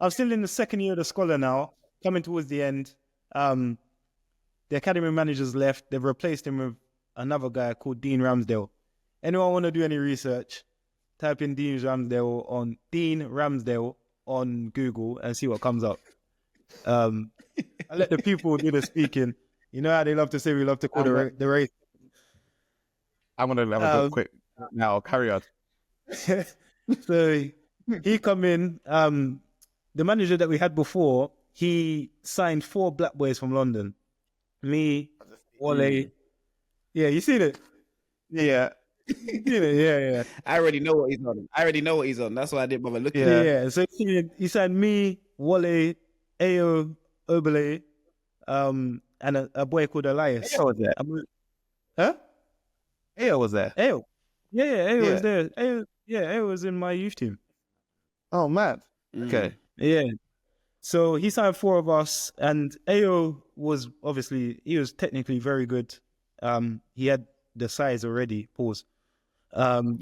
I'm still in the second year of the Scholar now, coming towards the end. The academy manager's left. They've replaced him with another guy called Dean Ramsdale. Anyone want to do any research? Type in Dean Ramsdale on Google and see what comes up. I let the people do the speaking. You know how they love to say we love to call the race. I'm gonna have a quick now. Carry on. So he come in. The manager that we had before, he signed 4 black boys from London. Me, Wale. Yeah, you seen it? Yeah. Yeah. I already know what he's on. That's why I didn't bother looking. Yeah. So he signed me, Wale, Ayo, Obele, and a boy called Elias. Ayo was there. Huh? Ayo was there. Ayo. Yeah, Ayo was there. Ayo was in my youth team. Oh, man. Okay. Yeah. So he signed 4 of us, and Ayo was technically very good. He had the size already. Pause. To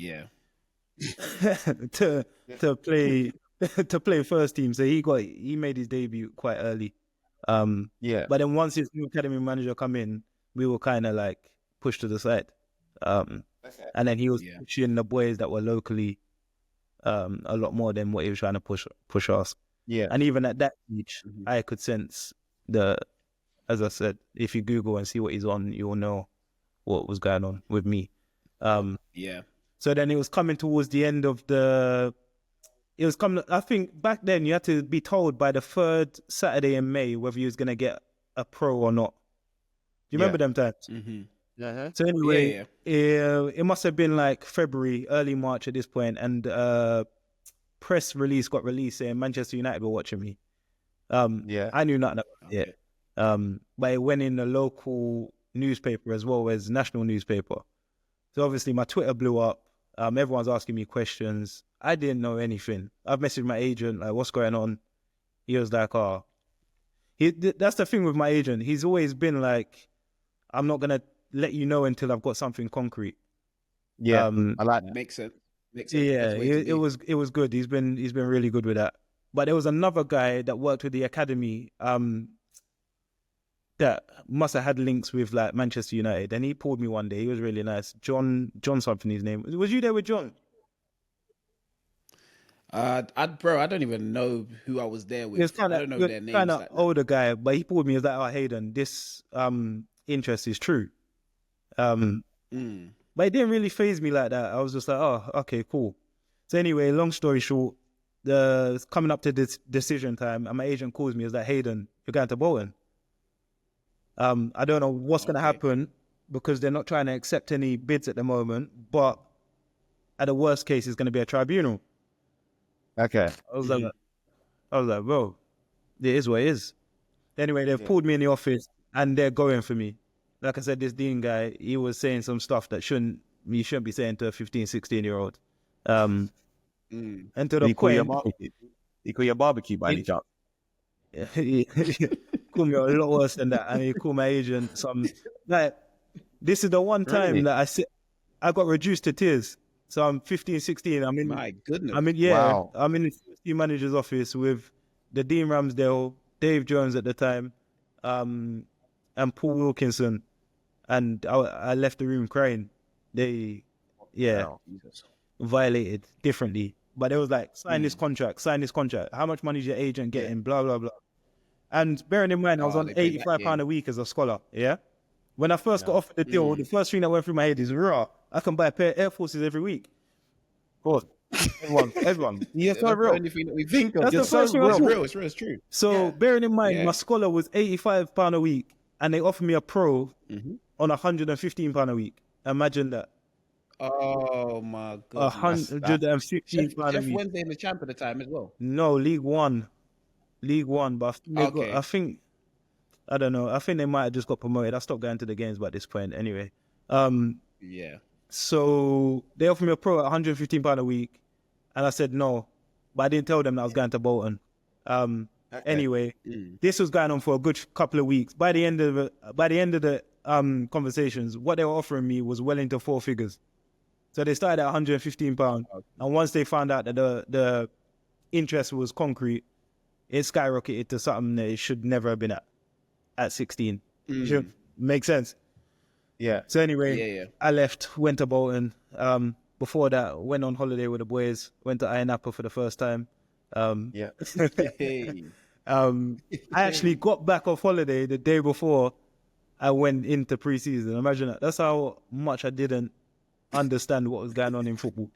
play first team. So he made his debut quite early. But then once his new academy manager come in, we were kind of like pushed to the side. And then he was pushing the boys that were locally a lot more than what he was trying to push us. Yeah. And even at that age, I could sense as I said, if you Google and see what he's on, you'll know what was going on with me. So then it was coming towards the end of I think back then you had to be told by the 3rd Saturday in May whether you was going to get a pro or not. Do you remember them times? Mm-hmm. So anyway, it must have been like February, early March at this point, and press release got released saying Manchester United were watching me. I knew nothing about it. But it went in the local newspaper as well as national newspaper. So obviously my Twitter blew up. Everyone's asking me questions. I didn't know anything. I've messaged my agent, like, what's going on? He was like, that's the thing with my agent. He's always been like, I'm not going to let you know until I've got something concrete. Yeah, I like that. Makes sense. Yeah, it was good. He's been really good with that. But there was another guy that worked with the academy that must have had links with like Manchester United, and he pulled me one day. He was really nice. John something his name. Was you there with John? I don't even know who I was there with. I don't know their names. Kind of older guy, but he pulled me. He was like, "Oh, Hayden, this interest is true." But it didn't really faze me like that. I was just like, "Oh, okay, cool." So anyway, long story short, it's coming up to this decision time, and my agent calls me. He was like, "Hayden, you're going to Bolton." I don't know what's going to happen because they're not trying to accept any bids at the moment, but at the worst case, it's going to be a tribunal. Okay. I was like, bro, it is what it is. Anyway, they've pulled me in the office and they're going for me. Like I said, this Dean guy, he was saying some stuff that you shouldn't be saying to a 15, 16-year-old. And to the point... He call you a barbecue by any chance? He called me a lot worse than that. And he called my agent some... Like, this is the one time that I got reduced to tears. So I'm 15, 16. My goodness. I'm in the manager's office with the Dean Ramsdale, Dave Jones at the time, and Paul Wilkinson. And I left the room crying. They, violated differently. But it was like, sign this contract. How much money is your agent getting? Blah, blah, blah. And bearing in mind, I was on £85 a week as a scholar, yeah? When I first got offered the deal, the first thing that went through my head is, I can buy a pair of Air Forces every week. Of course. Everyone. Yeah, so real. Anything that we think of. That's the first thing. It's real. It's true. So bearing in mind, my scholar was £85 a week, and they offered me a pro on £115 a week. Imagine that. Oh my God. £115 a week. Wednesday in the champ at the time as well. No, League One, but I think I don't know. I think they might have just got promoted. I stopped going to the games by this point anyway. So they offered me a pro at £115 a week, and I said no, but I didn't tell them that I was going to Bolton. Anyway, this was going on for a good couple of weeks. By the end of the conversations, what they were offering me was well into 4 figures. So they started at £115, and once they found out that the interest was concrete, it skyrocketed to something that it should never have been at 16. Makes sense. Yeah. So anyway, I left, went to Bolton. Before that, went on holiday with the boys. Went to Ayia Napa for the first time. I actually got back off holiday the day before I went into pre-season. Imagine that. That's how much I didn't understand what was going on in football.